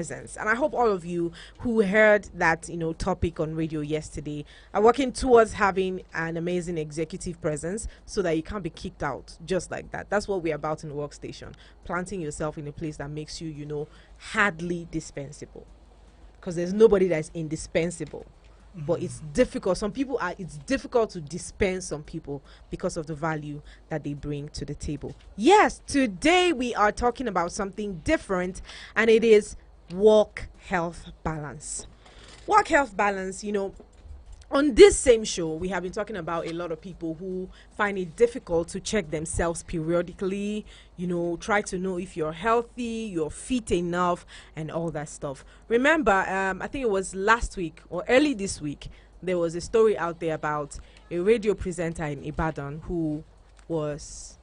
presence. And I hope all of you who heard that, topic on radio yesterday are working towards having an amazing executive presence so that you can't be kicked out just like that. That's what we're about in the workstation. Planting yourself in a place that makes you, hardly dispensable. Because there's nobody that's indispensable. But it's difficult. It's difficult to dispense some people because of the value that they bring to the table. Yes, today we are talking about something different, and it is work-health balance. Work-health balance, on this same show, we have been talking about a lot of people who find it difficult to check themselves periodically, try to know if you're healthy, you're fit enough, and all that stuff. Remember, I think it was last week or early this week, there was a story out there about a radio presenter in Ibadan who was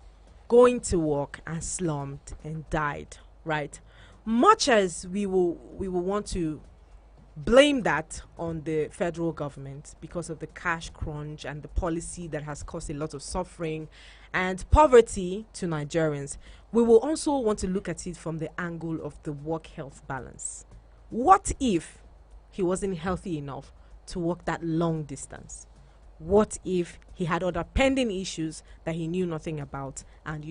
going to work and slumped and died, right? Much as we will want to blame that on the federal government because of the cash crunch and the policy that has caused a lot of suffering and poverty to Nigerians, we will also want to look at it from the angle of the work-health balance. What if he wasn't healthy enough to walk that long distance? What if he had other pending issues that he knew nothing about, and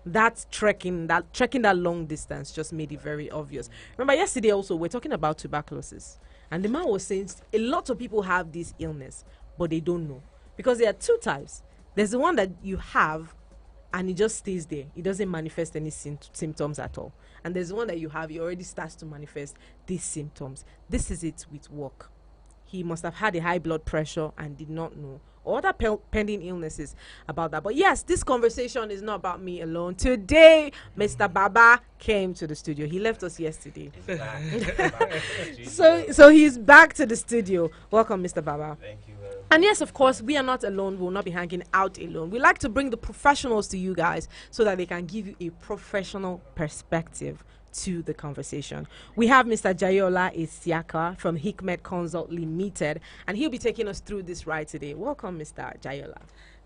that trekking that long distance just made it very obvious? Remember yesterday also we're talking about tuberculosis, and the man was saying a lot of people have this illness but they don't know, because there are two types. There's the one that you have and it just stays there, it doesn't manifest any symptoms at all, and there's the one that you have, it already starts to manifest these symptoms. This is it with work. He must have had a high blood pressure and did not know, or other pending illnesses about that. But yes, this conversation is not about me alone. Today, Mr. Baba came to the studio. He left us yesterday. So he's back to the studio. Welcome, Mr. Baba. Thank you very much. And yes, of course, we are not alone. We will not be hanging out alone. We like to bring the professionals to you guys so that they can give you a professional perspective to the conversation. We have Mr. Jayola Isiaka from Hikmet Consult Limited, and he'll be taking us through this ride today. Welcome, Mr. Jayola.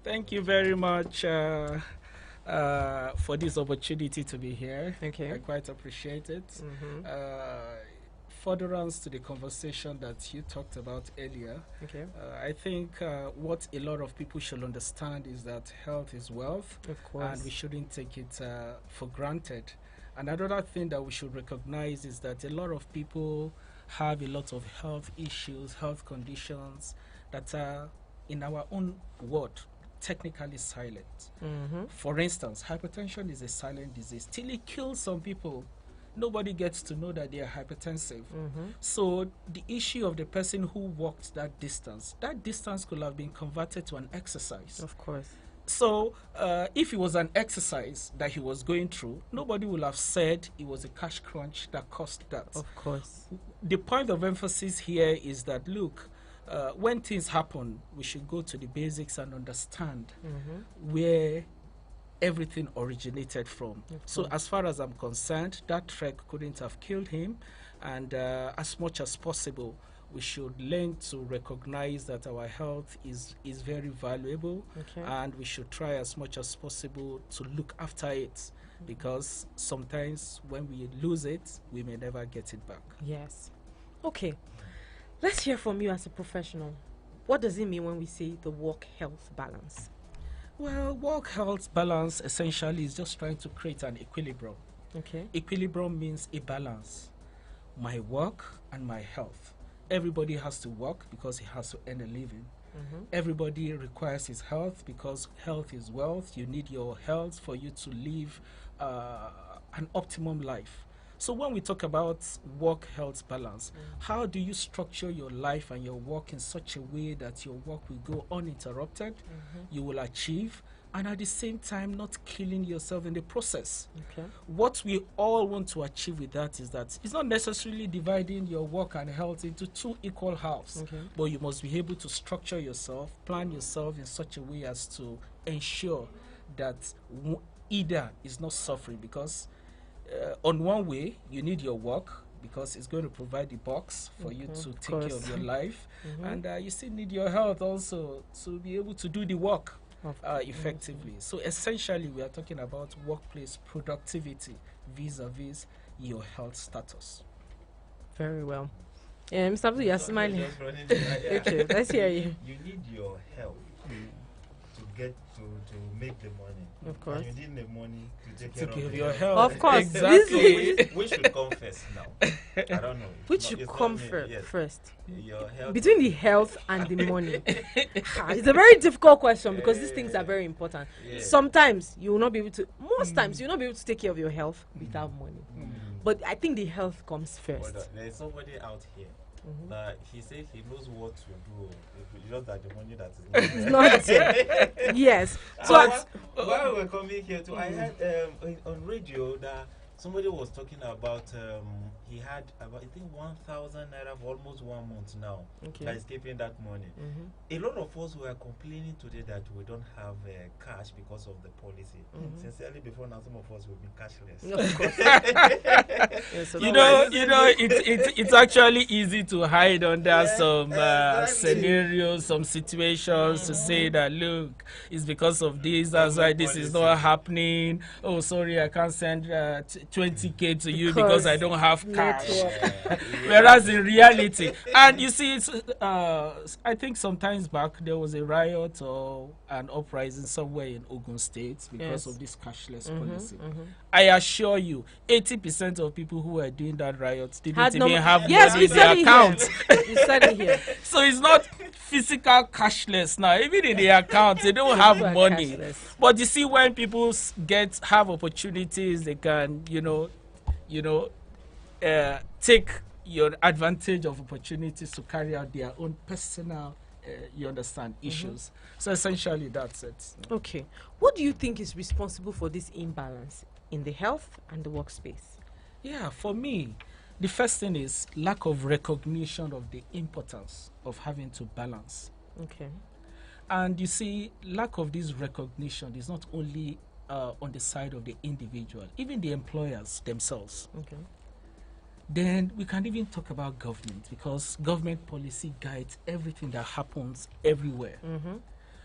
Thank you very much for this opportunity to be here. Okay. I quite appreciate it. Furtherance to the conversation that you talked about earlier. Okay. I think what a lot of people should understand is that health is wealth, Of course. and we shouldn't take it for granted. Another thing that we should recognize is that a lot of people have a lot of health issues, health conditions that are, in our own word, technically silent. For instance, hypertension is a silent disease. Till it kills some people, nobody gets to know that they are hypertensive. So the issue of the person who walked that distance could have been converted to an exercise. Of course. So if it was an exercise that he was going through, nobody would have said it was a cash crunch that caused that. Of course. The point of emphasis here is that, look, when things happen, we should go to the basics and understand where everything originated from. So as far as I'm concerned, that trek couldn't have killed him, and as much as possible, we should learn to recognize that our health is very valuable, and we should try as much as possible to look after it, because sometimes when we lose it, we may never get it back. Yes. Okay. Let's hear from you as a professional. What does it mean when we say the work-health balance? Well, work-health balance essentially is just trying to create an equilibrium. Okay. Equilibrium means a balance. My work and my health. Everybody has to work because he has to earn a living. Everybody requires his health because health is wealth. You need your health for you to live an optimum life. So when we talk about work-health balance, how do you structure your life and your work in such a way that your work will go uninterrupted, you will achieve, and at the same time not killing yourself in the process? Okay. What we all want to achieve with that is that it's not necessarily dividing your work and health into two equal halves, but you must be able to structure yourself, plan yourself in such a way as to ensure that either is not suffering, because on one way you need your work because it's going to provide the box for you to take care of your life, and you still need your health also to be able to do the work effectively. So essentially we are talking about workplace productivity vis-a-vis your health status. Very well. Mr. Abdul, you're smiling. Just running to- Okay, let's hear you. You need your help to get to make the money. Of course. And you need the money to take To care of give the your health. health. Of course. Exactly. Which should come first now? I don't know. Which It's should not come me, yes. first? Your health. Between the health and the money. It's a very difficult question because these things are very important. Yeah. Sometimes you will not be able to, most times you will not be able to take care of your health without money. But I think the health comes first. But, there's somebody out here that he said he knows what to do. It's just that the money that is It's not there. Yes. So while we were coming here too, I heard on radio that somebody was talking about he had about I think 1,000 naira for almost 1 month now. Okay. That is keeping that money. A lot of us were complaining today that we don't have cash because of the policy. Sincerely, before now, some of us will be cashless. of course. Yes, so You that know, it's actually easy to hide under some exactly. scenarios, some situations to say that look, it's because of this, that's why this is not happening. Oh, sorry, I can't send 20K to you because I don't have cash. Whereas in reality, and you see, it's, I think sometimes back there was a riot or an uprising somewhere in Ogun State because Yes. of this cashless policy. I assure you, 80% of people who were doing that riot didn't Had no even mo- have Yes, money we in their said it account. here. You said it here. So it's not physical cashless now. Even in the account, they don't have People are money. cashless. But you see, when people have opportunities, they can, take your advantage of opportunities to carry out their own personal, you understand, issues. So essentially, that's it. Okay. What do you think is responsible for this imbalance in the health and the workspace? Yeah, for me, the first thing is lack of recognition of the importance of having to balance. Okay. And you see, lack of this recognition is not only on the side of the individual, even the employers themselves. Okay. Then we can even talk about government, because government policy guides everything that happens everywhere.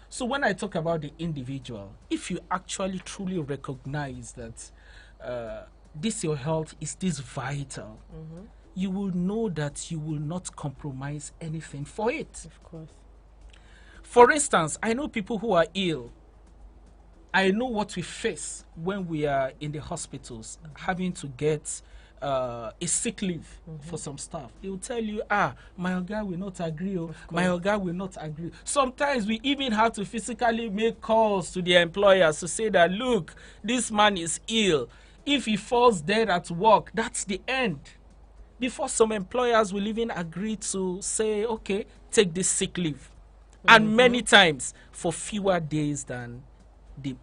So when I talk about the individual, if you actually truly recognize that this your health is this vital, you will know that you will not compromise anything for it. Of course. For instance, I know people who are ill. I know what we face when we are in the hospitals, having to get a sick leave for some staff. They will tell you, my oga will not agree. My oga will not agree. Sometimes we even have to physically make calls to the employers to say that, look, this man is ill. If he falls dead at work, that's the end. Before some employers will even agree to say, okay, take this sick leave. And many times for fewer days than the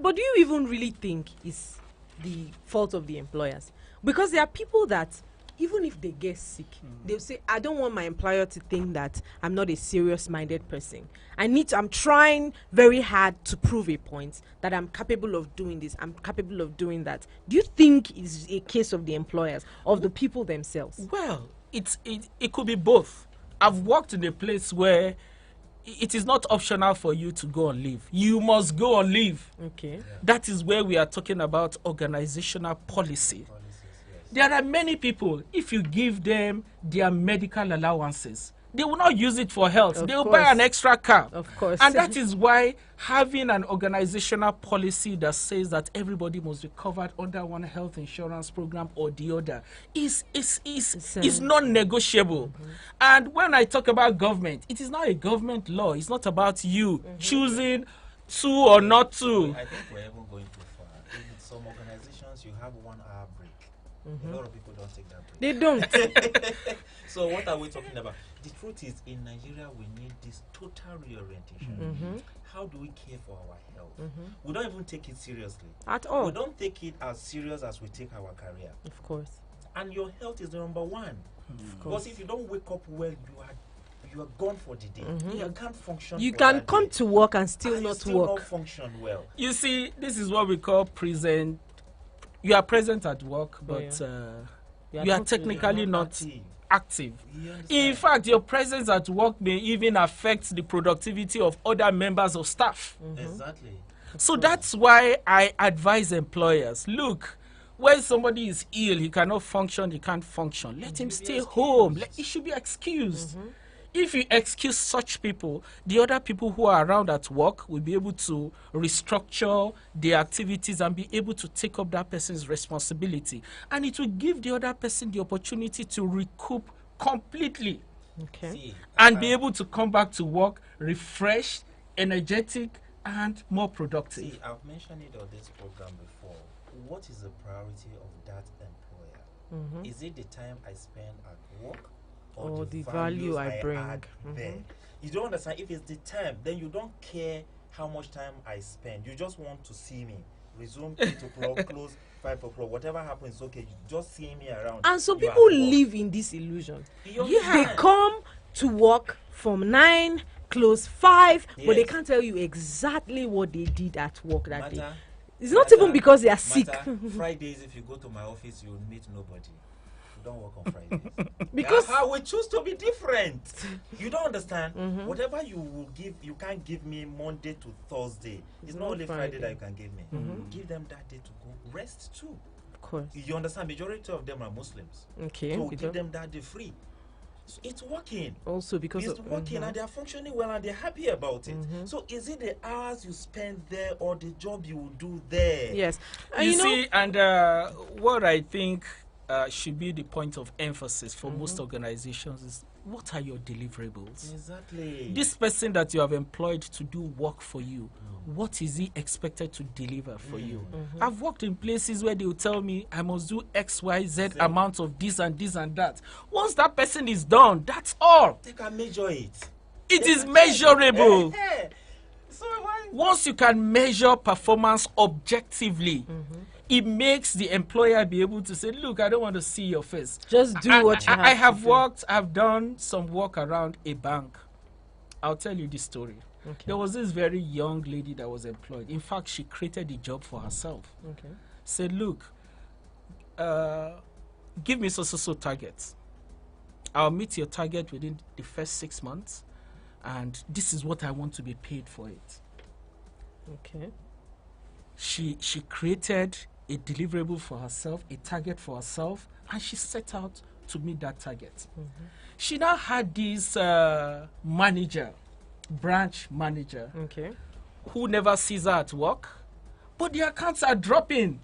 But do you even really think it's the fault of the employers? Because there are people that even if they get sick, they'll say, I don't want my employer to think that I'm not a serious-minded person. I'm trying very hard to prove a point that I'm capable of doing this, I'm capable of doing that. Do you think it's a case of the employers, of the people themselves? Well, it could be both. I've worked in a place where it is not optional for you to go on leave. You must go on leave. Okay. That is where we are talking about organizational policy. There are many people, if you give them their medical allowances, they will not use it for health. Of They will course. buy an extra car. Of course. And that is why having an organizational policy that says that everybody must be covered under one health insurance program or the other is non-negotiable. And when I talk about government, it is not a government law. It's not about you choosing to or not to. I think we're even going too far. In some organizations, you have 1 hour break. A lot of people don't take that break. They don't. So what are we talking about? The truth is, in Nigeria, we need this total reorientation. How do we care for our health? We don't even take it seriously. At all. We don't take it as serious as we take our career. Of course. And your health is the number one. Because if you don't wake up well, you are gone for the day. You can't function. You for can that come day. to work and still And you not still work. not function well. You see, this is what we call present. You are present at work, but you are not technically not active. active. You understand? In fact, your presence at work may even affect the productivity of other members of staff. Exactly. So that's why I advise employers, look, When somebody is ill, he cannot function, he can't function. Let him stay home. He should be excused. If you excuse such people, the other people who are around at work will be able to restructure their activities and be able to take up that person's responsibility. And it will give the other person the opportunity to recoup completely. Okay. See, And be able to come back to work refreshed, energetic, and more productive. see, I've mentioned it on this program before. What is the priority of that employer? Is it the time I spend at work Or the values value I bring? add there? You don't understand. If it's the time, then you don't care how much time I spend. You just want to see me. Resume 8 o'clock, close 5 o'clock. Whatever happens, okay. You just see me around. And some You are people at work. live in this illusion. You They understand? come to work from 9, close 5, but they Yes. can't tell you exactly what they did at work that day. Matter- It's not matter- even because they are sick. matter, Fridays, if you go to my office, you'll meet nobody. You don't work on Fridays. Because That's how we choose to be different. You don't understand. Whatever you will give, you can't give me Monday to Thursday. It's not not only Friday Friday. that you can give me. Give them that day to go rest too. of course. You understand? Majority of them are Muslims, Okay. so we give don't- them that day free. So it's working. Also because It's of working and they are functioning well and they're happy about it. So is it the hours you spend there or the job you will do there? yes. And You you know, see, and what I think should be the point of emphasis for most organizations is, what are your deliverables? Exactly. This person that you have employed to do work for you, what is he expected to deliver for you? I've worked in places where they will tell me I must do X, Y, Z amount of this and this and that. Once that person is done, that's all. They can measure it. It is measurable. So why? Once you can measure performance objectively, it makes the employer be able to say, look, I don't want to see your face. just do what you have. I have to do. worked, I've done some work around a bank. I'll tell you this story. Okay. There was this very young lady that was employed. In fact, she created the job for herself. Okay. Said, look, give me so targets. I'll meet your target within the first 6 months, and this is what I want to be paid for it. Okay. She created a deliverable for herself, a target for herself, and she set out to meet that target. She now had this branch manager, Okay. who never sees her at work, but the accounts are dropping.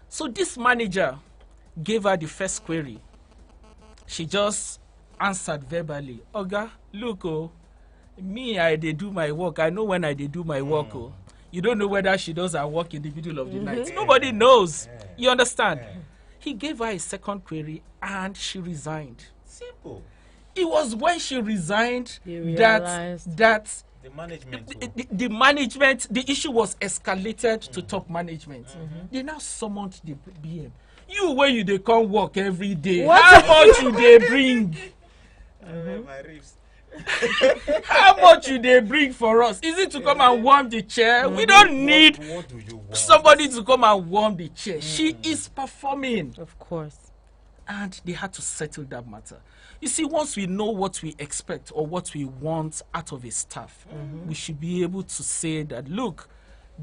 So this manager gave her the first query. She just answered verbally, Oga, look, oh, me, I dey do my work. I know when I dey do my work. Oh, you don't know whether she does her work in the middle of the night. Nobody knows. You understand? He gave her a second query and she resigned. Simple. It was when she resigned They that realized. The management. the management, the issue was escalated to top management. They now summoned the BM. You, when you they come work every day, What? how much you they bring? My ribs. How much you they bring for us? Is it to come and warm the chair? We don't need What do you want? somebody to come and warm the chair. She is performing. Of course. And they had to settle that matter. You see, once we know what we expect or what we want out of a staff, we should be able to say that, look,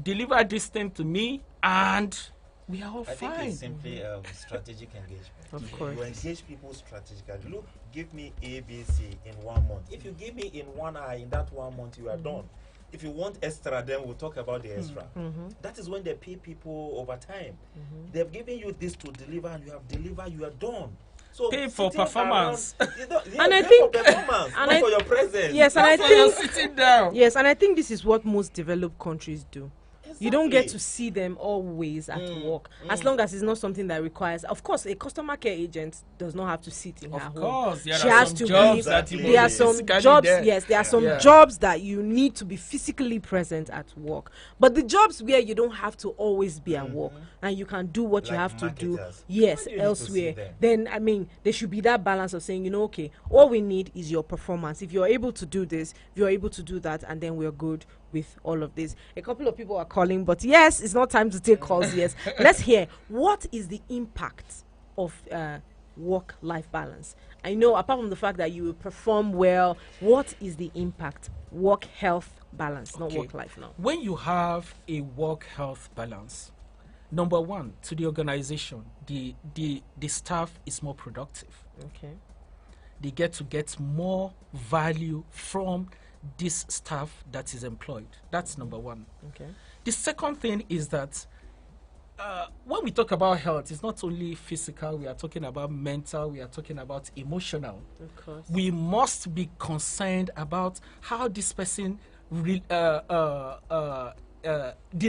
deliver this thing to me and we are all I think fine. it's simply strategic engagement. Of course. You engage people strategically. Look, give me A, B, C in 1 month. If you give me in 1 hour in that 1 month, you are done. If you want extra, then we'll talk about the extra. That is when they pay people over time. They've given you this to deliver, and you have delivered, you are done. So Pay for sitting performance. around- And I pay think- for performance, and not I- for your presence. Yes, and I That's why you're think sitting down. yes, and I think this is what most developed countries do. You don't get to Exactly. see them always at work, as long as it's not something that requires. Of course, a customer care agent does not have to sit in her Of home. course, there She are has some to jobs be- that you There are must be some physically jobs. there. Yes, there are some Yeah. jobs that you need to be physically present at work. But the jobs where you don't have to always be at work and you can do what you Like have to do, marketers. yes, Why do you need to elsewhere. see them? Then I mean, there should be that balance of saying, okay, all we need is your performance. If you're able to do this, if you're able to do that, and then we're good with all of this. A couple of people are calling, but yes, it's not time to take calls. Yes, let's hear what is the impact of work-life balance. I know, apart from the fact that you will perform well, what is the impact? Work-health balance, not Okay. work-life now. When you have a work-health balance, Number one, to the organization, the staff is more productive. Okay. They get more value from this staff that is employed. That's number one. Okay. The second thing is that when we talk about health, it's not only physical, we are talking about mental, we are talking about emotional. Of course. We must be concerned about how this person, the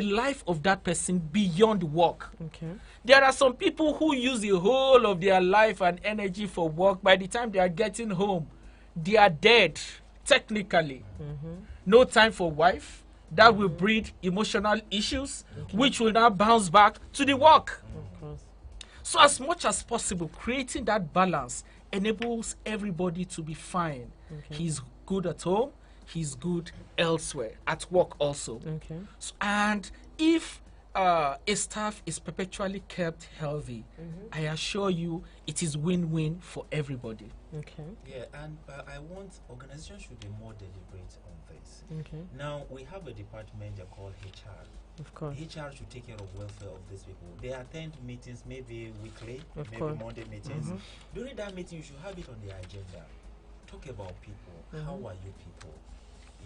life of that person beyond work. Okay. There are some people who use the whole of their life and energy for work. By the time they are getting home, they are dead, technically. No time for wife. That will breed emotional issues, which will now bounce back to the work. Of course. So as much as possible, creating that balance enables everybody to be fine. He's good at home, he's good elsewhere, at work also. Okay. So, and if a staff is perpetually kept healthy, I assure you it is win-win for everybody. Okay. Yeah, and I want organizations should be more deliberate on this. Okay. Now, we have a department they call HR. Of course. HR should take care of welfare of these people. They attend meetings maybe weekly, Of maybe course. Monday meetings. During that meeting, you should have it on the agenda. Talk about people. How are you people?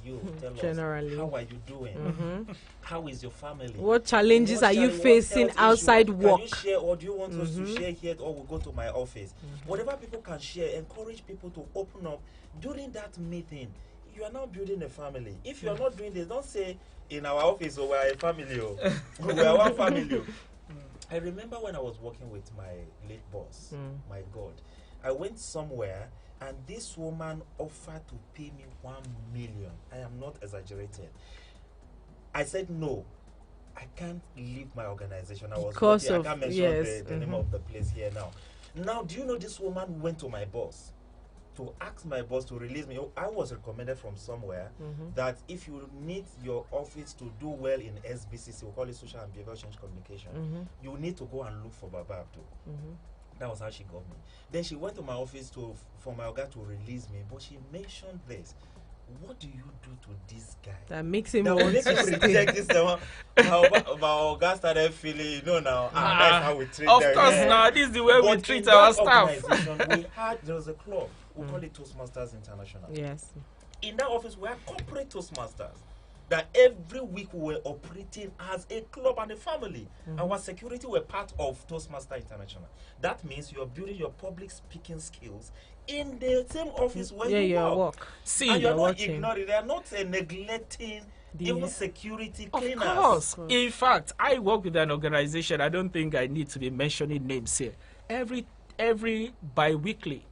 You tell Generally. us, how are you doing? How is your family? What challenges What are you what facing health outside issue work? Can you share, or do you want us to share here, or we'll go to my office? Whatever people can share, encourage people to open up during that meeting. You are now building a family. If you are not doing this, don't say in our office, oh, we are a family. Oh. We are one family. Oh. I remember when I was working with my late boss, my God, I went somewhere and this woman offered to pay me 1 million. I am not exaggerating. I said no. I can't leave my organization. I was Because lucky. of- I can't mention yes, the name of the place here now. Now, do you know this woman went to my boss to ask my boss to release me? I was recommended from somewhere that if you need your office to do well in SBCC, we call it Social and Behavioral Change Communication, you need to go and look for Baba Abdul. That was how she got me. Then she went to my office for my Oga to release me, but she mentioned this. What do you do to this guy? That makes him That want will make to him stay. reject this one. My Oga started feeling, you know now, that's how we treat Of them. course, Yeah. now this is the way we But treat in our that staff. organization, there was a club. We call it Toastmasters International. Yes. In that office, we are corporate Toastmasters. That every week we were operating as a club and a family. Our security were part of Toastmaster International. That means you are building your public speaking skills in the same office where you work. See, And you are you're not working. ignoring, they are not neglecting even security of cleaners. course. In fact, I work with an organization. I don't think I need to be mentioning names here. Every bi-weekly,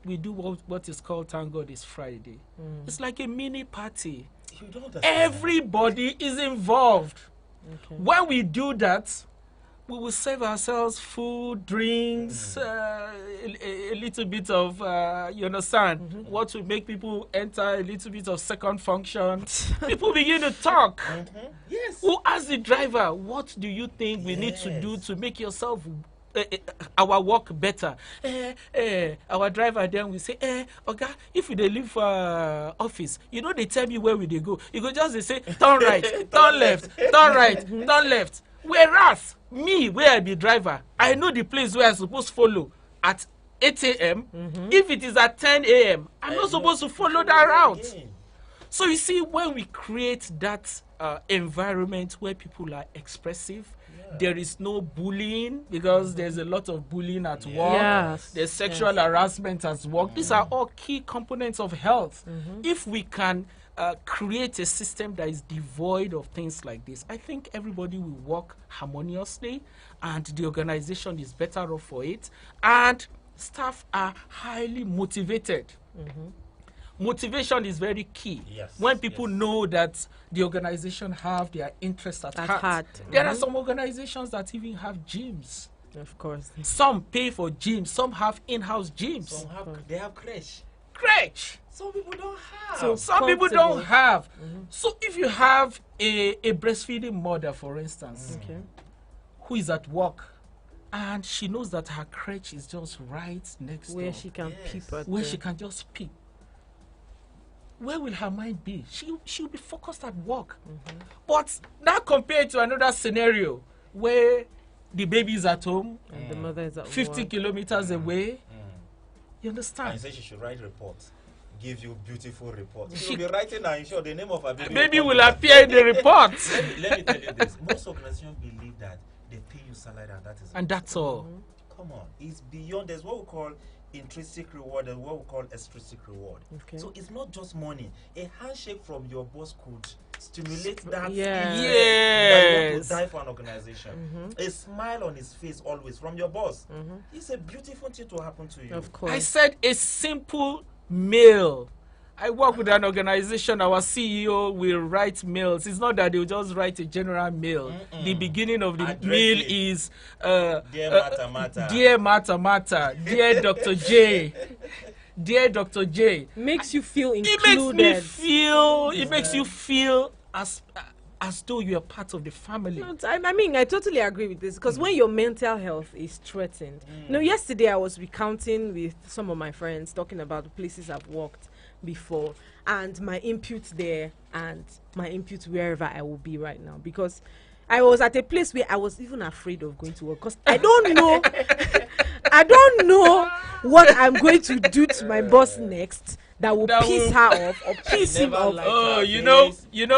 we do what is called Thank God It's Friday. It's like a mini party. You don't understand. Everybody is involved. Okay. When we do that, we will save ourselves food, drinks, a little bit of, you understand, what will make people enter a little bit of second function. People begin to talk. Yes. Who asks the driver, what do you think we need to do Yes. to make yourself our work better? Our driver then will say, Oga, if we dey leave for office, you know they tell me where we dey go. You go just dey say, turn right, turn left, turn right, turn left. Whereas me, where I be driver, I know the place where I suppose follow at 8 a.m. If it is at 10 a.m., I'm not supposed to follow that route. Again. So you see, when we create that environment where people are expressive, there is no bullying, because there's a lot of bullying at work. Yes. There's sexual harassment at work. These are all key components of health. If we can create a system that is devoid of things like this, I think everybody will work harmoniously, and the organization is better off for it, and staff are highly motivated. Motivation is very key. Yes, When people yes. know that the organization have their interests at heart. There are some organizations that even have gyms. Of course. Some pay for gyms. Some have in-house gyms. They have crash. Crèche. Some people don't have. So- Some people Comfortable. don't have. So if you have a breastfeeding mother, for instance, Okay. who is at work, and she knows that her crèche is just right next Where door, she can Yes. peep at where the- she can just peep. Where will her mind be? She'll be focused at work. But now compare it to another scenario where the baby is at home, And the mother is at 50 work. kilometers away. You And understand? you say she should write reports. Give you beautiful reports. She will be writing and sure the name of her baby. Baby come will there. appear in the report. Let me tell you this. Most organizations believe that they pay you salary and that is And that's all. Come on. It's beyond. There's what we call intrinsic reward and what we call extrinsic reward. Okay. So it's not just money. A handshake from your boss could stimulate that. Yeah. that you want Yes. to die for an organization. A smile on his face always from your boss. It's a beautiful thing to happen to you. Of course. I said a simple mail. I work with an organization. Our CEO will write mails. It's not that they'll just write a general mail. The beginning of the Address mail it. is Dear Mata Mata. Dear Mata Mata, Dear Dr. J, Dear Dr. J. Makes you feel It included. makes me feel. It makes you feel as though you are part of the family. No, I mean, I totally agree with this because when your mental health is threatened, yesterday I was recounting with some of my friends talking about the places I've worked before and my input there and my input wherever I will be right now, because I was at a place where I was even afraid of going to work because I don't know what I'm going to do to my boss next that will piss her off or piss him off. Oh, you know,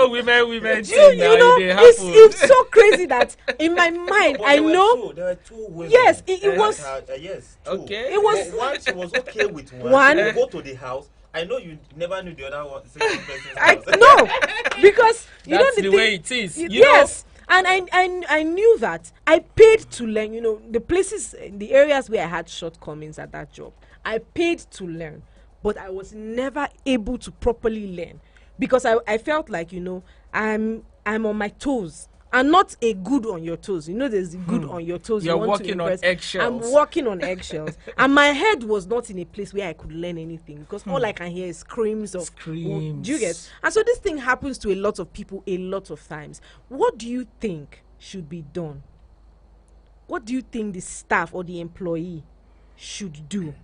women You thing now, know, they it's happen. so crazy that in my mind But I there were know. two. There were two women. Yes, it that was- yes. Two. Okay. It was- One she was okay with one. One. She would go to the house. I know you never knew the other one. Second person's I house. no, because you That's know the thing, way it is. You yes, and I knew that I paid to learn. You know, the places, the areas where I had shortcomings at that job, I paid to learn, but I was never able to properly learn because I felt like, you know, I'm on my toes. And not a good on your toes. You know, there's a good on your toes. You're you want to walking on impress. eggshells. I'm walking on eggshells, and my head was not in a place where I could learn anything because all I can hear is screams of. Screams. Do you get? And so this thing happens to a lot of people a lot of times. What do you think should be done? What do you think the staff or the employee should do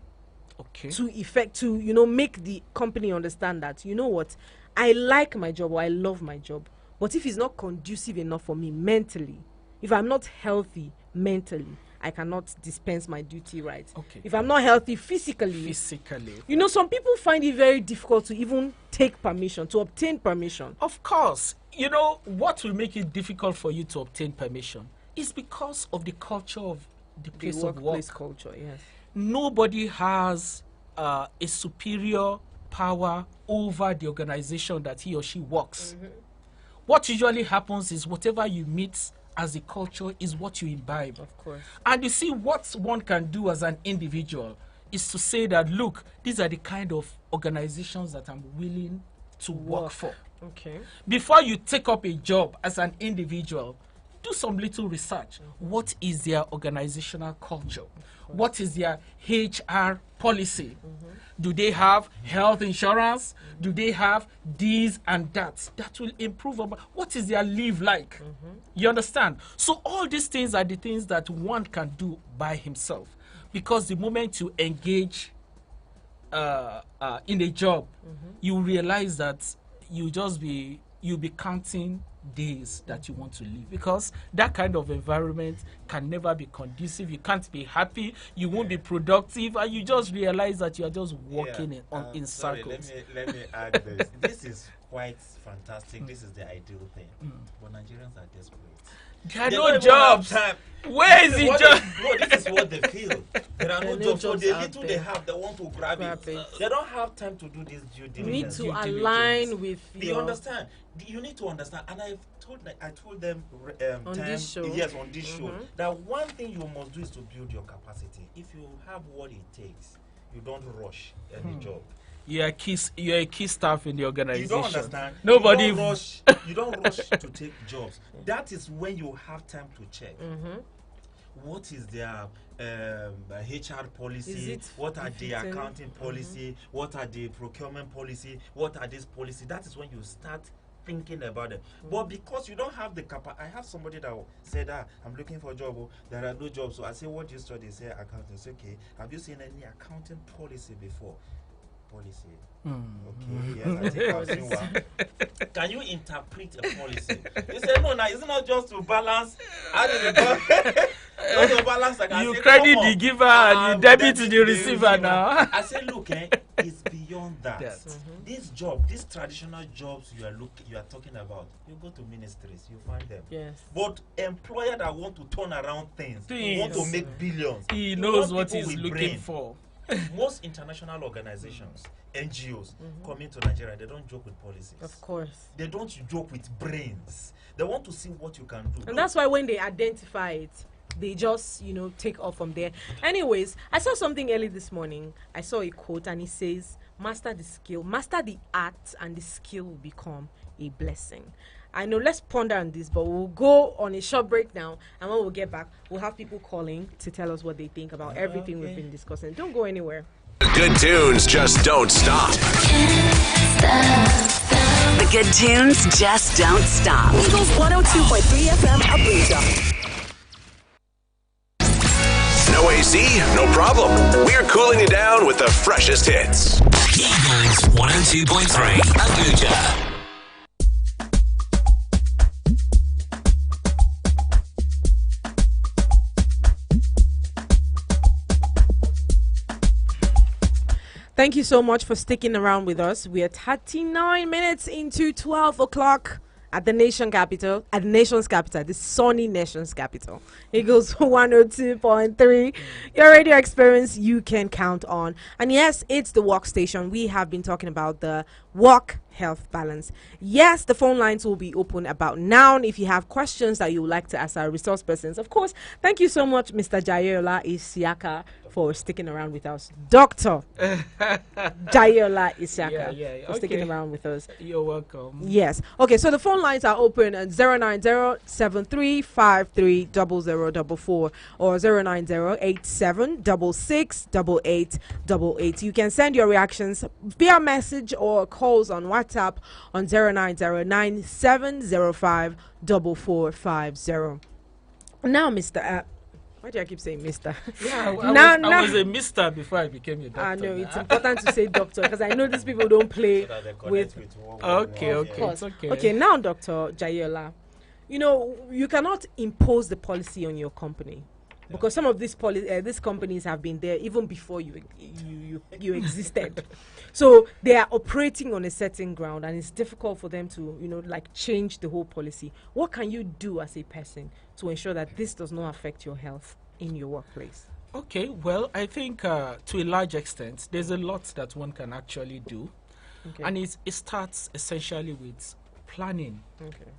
Okay. to you know, make the company understand that, you know what, I like my job or I love my job, but if it's not conducive enough for me mentally, if I'm not healthy mentally, I cannot dispense my duty right. Okay. If I'm not healthy physically, Physically. you know, some people find it very difficult to even take permission, to obtain permission. Of course, you know what will make it difficult for you to obtain permission is because of the culture of the place The of work. workplace culture, yes. Nobody has a superior power over the organization that he or she works. What usually happens is whatever you meet as a culture is what you imbibe. Of course. And you see, what one can do as an individual is to say that, look, these are the kind of organizations that I'm willing to work for. Okay. Before you take up a job as an individual, do some little research. What is their organizational culture? What is their HR policy? Do they have health insurance? Do they have these and that? That will improve. What is their leave like? You understand? So all these things are the things that one can do by himself. Because the moment you engage in a job, you realize that you'll be counting days that you want to live, because that kind of environment can never be conducive. You can't be happy, you won't be productive, and you just realize that you are just walking in sorry, circles. let me add this. This is quite fantastic. This is the ideal thing. But Nigerians are desperate. There are They no don't even have jobs. time. Where is This the what job? they- No, this is what they feel. There are no no jobs. So jobs the out little they there. have, they want to grab it. it. They don't have time to do this due You need diligence. to Due diligence. align with Do you your. understand? You need to understand, and I told them On this show. yes, on this show, that one thing you must do is to build your capacity. If you have what it takes, you don't rush any job. You're a key staff in the You organization. don't understand. Nobody. You don't rush. You don't rush to take jobs. That is when you have time to check. What is their HR Is policy? it What are the befitting? accounting policy? What are the procurement policy? What are these policy? That is when you start thinking about it. But because you don't have the capacity, I have somebody that said, I'm looking for a job. Oh, there are no jobs. So I say, what do you study? They say accounting. Say, okay. Have you seen any accounting policy before? Policy. Okay, yes, I think I've seen one. Can you interpret a policy? You say, no, it's not just to balance. Not the balance. You credit the giver and you debit the receiver now. I say, look, it's beyond that. This job, these traditional jobs you are talking about, you go to ministries, you find them. Yes. But employer that want to turn around things, want to make billions, he knows what he's looking for. Most international organizations, NGOs, coming to Nigeria, they don't joke with policies. Of course. They don't joke with brains. They want to see what you can do. And that's why when they identify it, they just, take off from there. Anyways, I saw something early this morning. I saw a quote and it says, master the skill, master the art, and the skill will become a blessing. I know, let's ponder on this, but we'll go on a short break now, and when we'll get back, we'll have people calling to tell us what they think about everything we've been discussing. Don't go anywhere. Good tunes just don't stop. The good tunes just don't stop. Eagles 102.3 FM Abuja. No AC? No problem. We're cooling you down with the freshest hits. Eagles 102.3 Abuja. Thank you so much for sticking around with us. We are 39 minutes into 12 o'clock at the nation's capital, the sunny nation's capital. Eagles 102.3, your radio experience you can count on. And yes, it's the workstation. We have been talking about the work-health balance. Yes, the phone lines will be open about now. If you have questions that you would like to ask our resource persons, of course, thank you so much, Mr. Jayola Isiaka, for sticking around with us. Dr. Jayola Isiaka, for sticking around with us. You're welcome. Yes. Okay, so the phone lines are open at 090-7353-0044 or 090-8766-8888. You can send your reactions via message or calls on WhatsApp on 090-9705-4450. Now, Mr. Why do I keep saying Mr.? Yeah, I was a Mister before I became a doctor. I know, it's important to say doctor because I know these people don't play with Okay, it's okay. Okay, now, Dr. Jayola, you cannot impose the policy on your company because some of these companies have been there even before you existed. So they are operating on a certain ground and it's difficult for them to, change the whole policy. What can you do as a person to ensure that this does not affect your health in your workplace? Okay, well, I think to a large extent, there's a lot that one can actually do. Okay. And it starts essentially with planning. Okay.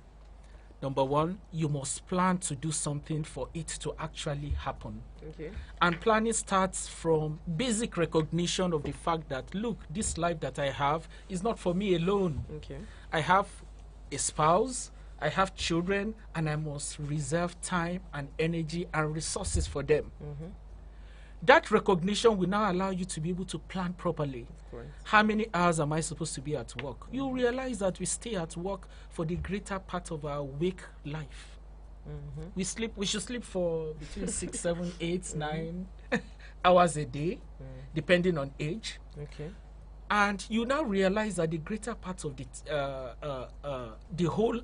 Number one, you must plan to do something for it to actually happen. Okay. And planning starts from basic recognition of the fact that, look, this life that I have is not for me alone. Okay. I have a spouse, I have children, and I must reserve time and energy and resources for them. Mm-hmm. That recognition will now allow you to be able to plan properly. How many hours am I supposed to be at work? You realize that we stay at work for the greater part of our wake life. Mm-hmm. We should sleep for between 6, 7, 8, 9 hours a day, depending on age. Okay. And you now realize that the greater part of the whole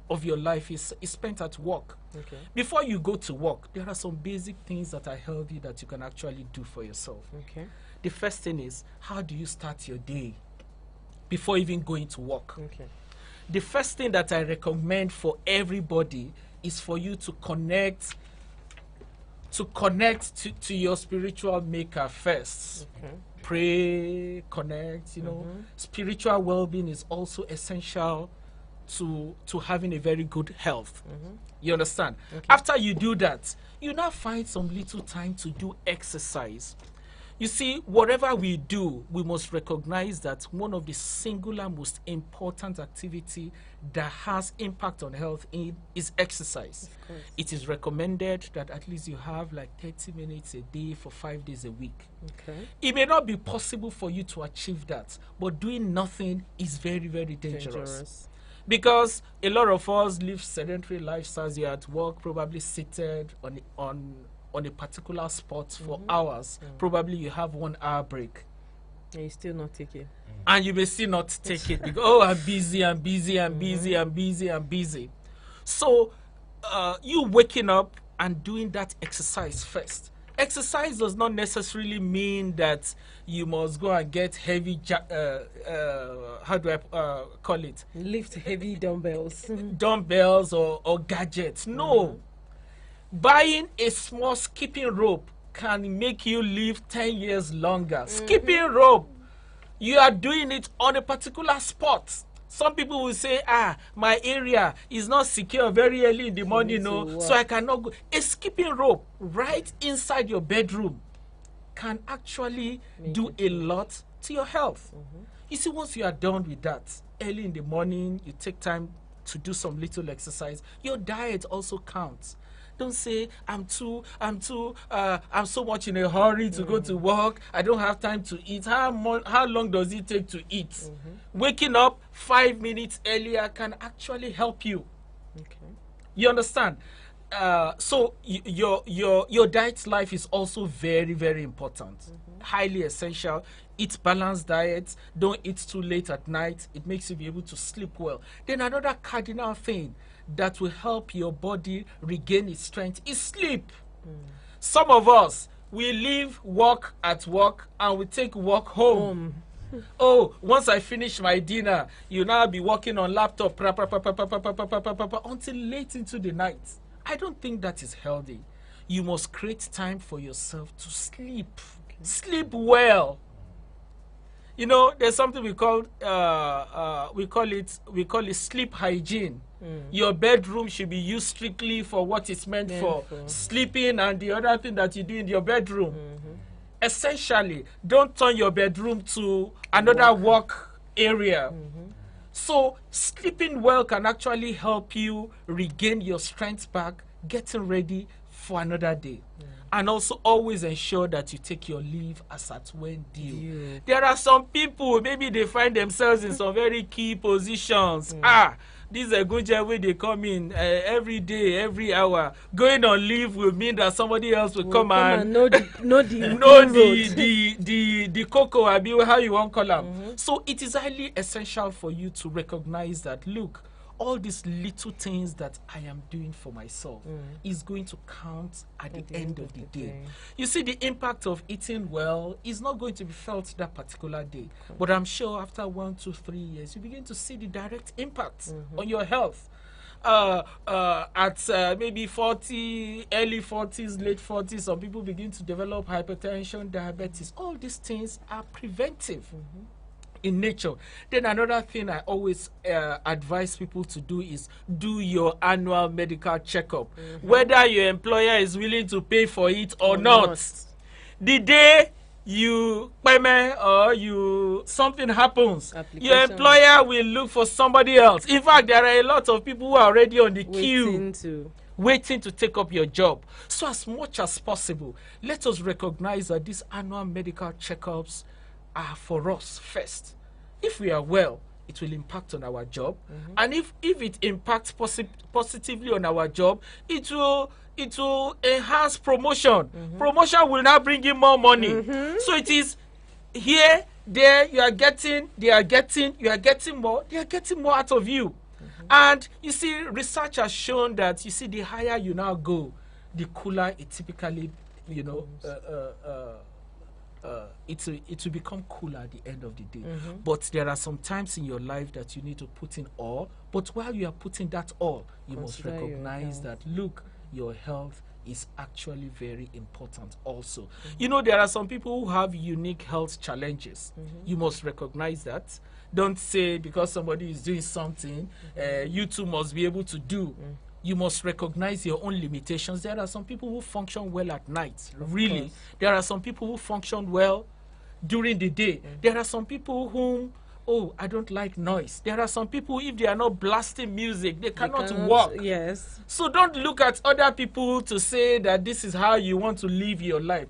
of your life is spent at work. Okay. Before you go to work, there are some basic things that are healthy that you can actually do for yourself. Okay. The first thing is, how do you start your day before even going to work? Okay. The first thing that I recommend for everybody is for you to connect to your spiritual maker first. Okay. Pray, connect, Spiritual well-being is also essential to having a very good health. Mm-hmm. You understand? Okay. After you do that, you now find some little time to do exercise. You see, whatever we do, we must recognize that one of the singular most important activity that has impact on health is exercise. It is recommended that at least you have like 30 minutes a day for 5 days a week. Okay. It may not be possible for you to achieve that, but doing nothing is very, very dangerous. Because a lot of us live sedentary lifestyles. You're at work, probably seated on a particular spot for hours. Probably you have 1 hour break. And you still not take it. And you may still not take it because, I'm busy. So you waking up and doing that exercise first. Exercise does not necessarily mean that you must go and get heavy, how do I call it? Lift heavy dumbbells. Dumbbells or gadgets. No. Buying a small skipping rope can make you live 10 years longer. Skipping rope, you are doing it on a particular spot. Some people will say, my area is not secure very early in the morning, so I cannot go. A skipping rope right inside your bedroom can actually do a lot to your health. You see, once you are done with that, early in the morning, you take time to do some little exercise. Your diet also counts. Don't say I'm so much in a hurry to go to work. I don't have time to eat. How long does it take to eat? Waking up 5 minutes earlier can actually help you. Okay. You understand? So your diet life is also very, very important. Highly essential. Eat balanced diet. Don't eat too late at night. It makes you be able to sleep well. Then another cardinal thing that will help your body regain its strength is sleep. Some of us, we leave work at work and we take work home. Oh, once I finish my dinner, you now be working on laptop until late into the night. I don't think that is healthy. You must create time for yourself to sleep. Sleep well. You know, there's something we call it sleep hygiene. Your bedroom should be used strictly for what it's meant for, sleeping and the other thing that you do in your bedroom. Essentially, don't turn your bedroom to another work area. So sleeping well can actually help you regain your strength back, getting ready for another day. And also always ensure that you take your leave as at when due. There are some people, maybe they find themselves in some very key positions. This is a good job where they come in every day, every hour. Going on leave will mean that somebody else will come and know the cocoa, how you want to call them. So it is highly essential for you to recognize that, look, all these little things that I am doing for myself is going to count at the end of the day. You see, the impact of eating well is not going to be felt that particular day. But I'm sure after 1, 2, 3 years, you begin to see the direct impact on your health. At maybe 40, early 40s, late 40s, some people begin to develop hypertension, diabetes. All these things are preventive in nature. Then another thing I always advise people to do is do your annual medical checkup, whether your employer is willing to pay for it or not. The day you payment or something happens, your employer will look for somebody else. In fact, there are a lot of people who are already on the queue waiting to take up your job. So as much as possible, let us recognize that these annual medical checkups are for us first. If we are well, it will impact on our job, and if it impacts positively on our job, it will enhance promotion. Promotion will now bring in more money. So it is here, there, you are getting more out of you. And you see, research has shown that, you see, the higher you now go, the cooler it typically, it will become cooler at the end of the day. But there are some times in your life that you need to put in all. But while you are putting that all, you must recognize that, look, your health is actually very important also. You know, there are some people who have unique health challenges. You must recognize that. Don't say because somebody is doing something, you too must be able to do. You must recognize your own limitations. There are some people who function well at night, really. There are some people who function well during the day. There are some people whom, I don't like noise. There are some people, if they are not blasting music, they cannot walk. Yes. So don't look at other people to say that this is how you want to live your life.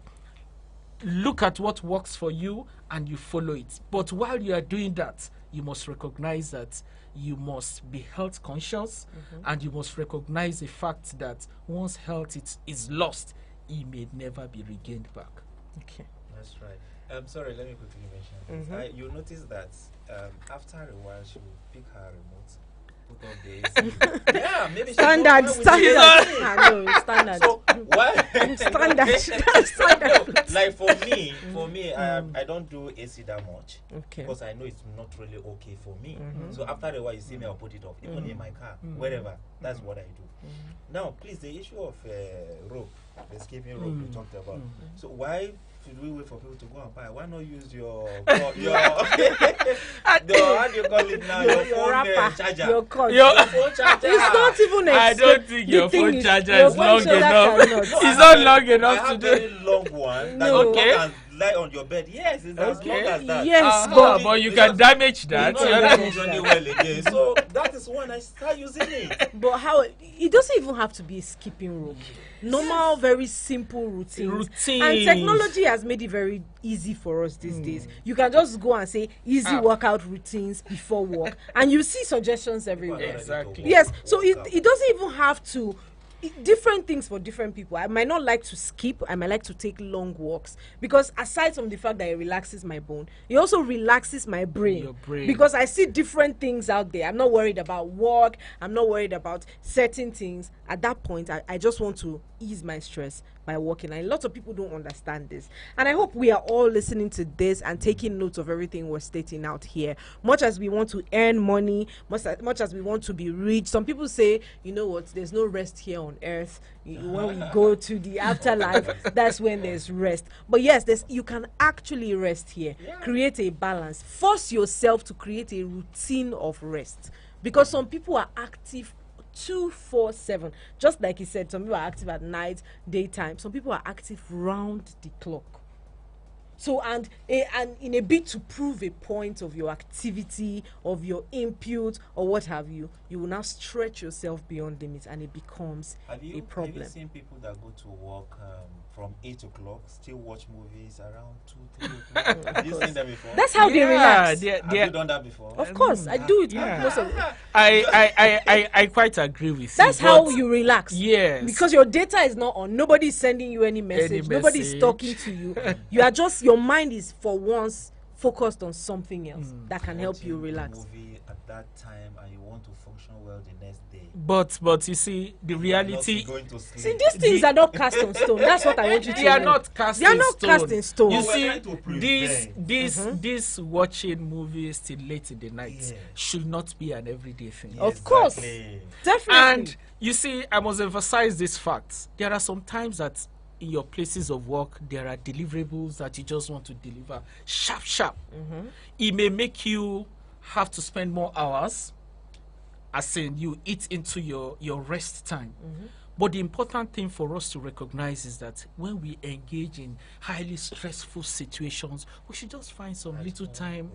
Look at what works for you and you follow it. But while you are doing that, you must recognize that you must be health conscious, and you must recognize the fact that once health is lost, it may never be regained back. Okay. That's right. Sorry, let me quickly mention this. You notice that after a while, she will pick her remote put off the AC. Yeah, maybe Standard, she standard. knows I know, standard. So why? Standard. Like for me, I don't do AC that much. Okay. Because I know it's not really okay for me. So after a while, you see me, I'll put it off, even in my car, wherever. That's what I do. Now, please, the issue of rope, the escaping rope we talked about. So why should we wait for people to go and buy? Why not use your how do you call it now? Your phone charger. Your cord. Your Phone charger. It's not even a I don't think the your thing phone is, charger your is phone long charger enough. cannot. It's not long I enough to have do. very long one that No. you Okay. can lie on your bed. Yes, it's as long as that. Yes, But you can damage that. It's not even running well again. So that is when I start using it. But how it doesn't even have to be a skipping rope. Normal, very simple routines. And technology has made it very easy for us these days. You can just go and say easy workout routines before work, and you see suggestions everywhere. Exactly. Yes, so it doesn't even have to. Different things for different people. I might not like to skip. I might like to take long walks, because aside from the fact that it relaxes my bone, it also relaxes my brain. Your brain. Because I see different things out there. I'm not worried about work. I'm not worried about certain things. At that point, I just want to ease my stress by walking. And a lot of people don't understand this. And I hope we are all listening to this and taking notes of everything we're stating out here. Much as we want to earn money, much as we want to be rich, some people say, you know what, there's no rest here on earth. When we go to the afterlife, that's when there's rest. But yes, you can actually rest here. Create a balance. Force yourself to create a routine of rest. Because some people are active 24/7. Just like he said, some people are active at night, daytime. Some people are active round the clock. So, and in a bid to prove a point of your activity, of your input, or what have you, you will now stretch yourself beyond limits, and it becomes a problem. Have you seen people that go to work from 8 o'clock, still watch movies around 2, 3 o'clock? Have you seen them before? That's how they relax. Have you done that before? Of course, I do it. Yeah. Most of it. I quite agree with you. That's how but you relax. Yes. Because your data is not on. Nobody is sending you any message. Nobody is talking to you. You are just, your mind is for once focused on something else that can help you relax. Movie at that time, and you want to function well the next day. But you see, the reality. Going to sleep. See, these things are not cast on stone. That's what I want you to They are know. not cast They are in not stone. cast in stone. You We're see, trying to prevent. this watching movies till late in the night Yeah. should not be an everyday thing. Of course. Exactly. Definitely. And you see, I must emphasize this fact. There are some times that in your places of work, there are deliverables that you just want to deliver sharp. It may make you have to spend more hours, as in you eat into your rest time. But the important thing for us to recognize is that when we engage in highly stressful situations, we should just find some little time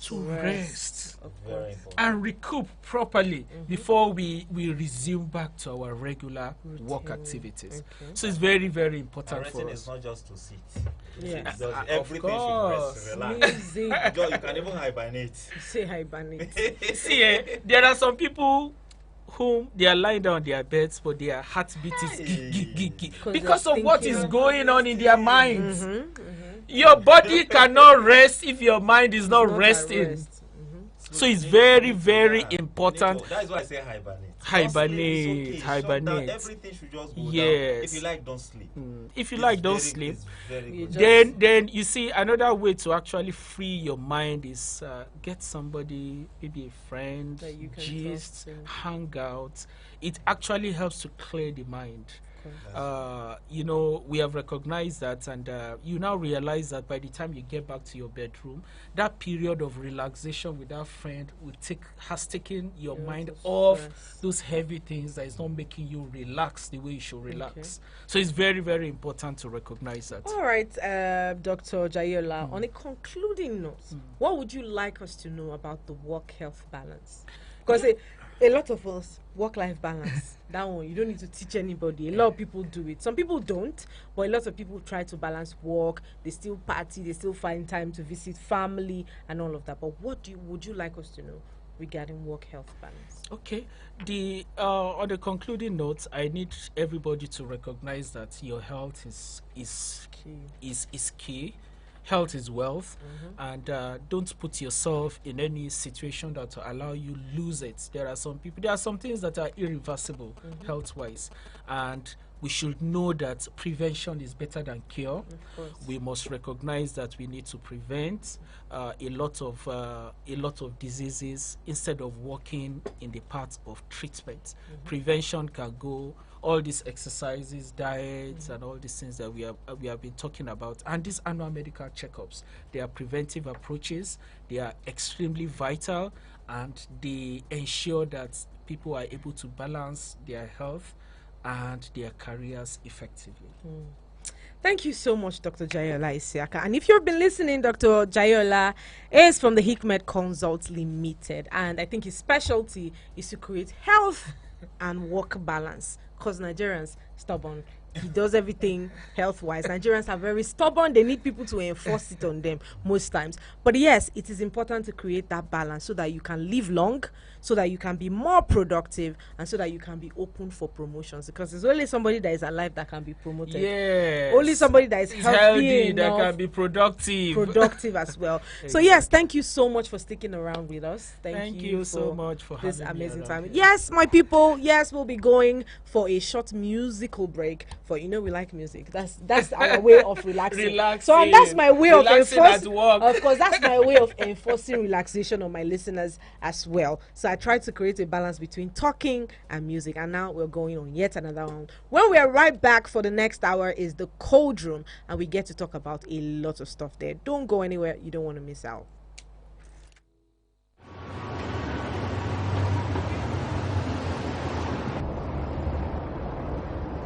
to rest Very important. and recoup properly before we resume back to our regular work activities. So it's very, very important Resting for is us. not just to sit. Yes. Just Of everything course. should rest, relax. Music. You can even hibernate. Say hibernate. See, there are some people whom they are lying down on their beds, but their heartbeat is gig, because of what is going on in their minds. Your body cannot rest if your mind is not resting. So it's very, very important. That is why I say hibernate. Hibernate, Don't sleep, it's okay. Shut down. hibernate. Everything should just go down. Yes. If you like, don't sleep. If you It's like, don't very- sleep. it's very good. Then you see, another way to actually free your mind is get somebody, maybe a friend, That you can gist, talk to. hang out. It actually helps to clear the mind. We have recognized that, and you now realize that by the time you get back to your bedroom, that period of relaxation with that friend has taken your mind off stress. those heavy things that is not making you relax the way you should relax. So it's very, very important to recognize that. All right, Dr. Jayola, on a concluding note, what would you like us to know about the work-health balance? Because a lot of us, work-life balance, that one, you don't need to teach anybody. A lot of people do it. Some people don't, but a lot of people try to balance work. They still party. They still find time to visit family and all of that. But what would you like us to know regarding work-health balance? Okay. On the concluding note, I need everybody to recognize that your health is key. health is wealth, and don't put yourself in any situation that will allow you lose it. There are some things that are irreversible health-wise, and we should know that prevention is better than cure. We must recognize that we need to prevent a lot of diseases instead of walking in the path of treatment. Prevention can go all these exercises, diets, and all these things that we have been talking about, and these annual medical checkups. They are preventive approaches. They are extremely vital, and they ensure that people are able to balance their health and their careers effectively. Thank you so much, Dr. Jayola Isiaka. And if you've been listening, Dr. Jayola is from the Hikmet Consult Limited, and I think his specialty is to create health and work balance, because Nigerians stubborn. He does everything health-wise. Nigerians are very stubborn. They need people to enforce it on them most times. But yes, it is important to create that balance so that you can live long, so that you can be more productive, and so that you can be open for promotions. Because it's only somebody that is alive that can be promoted. Yes. Only somebody that is healthy that can be productive as well. So yes, thank you so much for sticking around with us. Thank you so much for this having me amazing time. here. Yes, my people. Yes, we'll be going for a short musical break. For we like music. That's our way of relaxing. So that's my way of enforcing. Of course, that's my way of enforcing relaxation on my listeners as well. So I try to create a balance between talking and music. And now we're going on yet another one. When we are right back for the next hour is the Cold Room, and we get to talk about a lot of stuff there. Don't go anywhere. You don't want to miss out.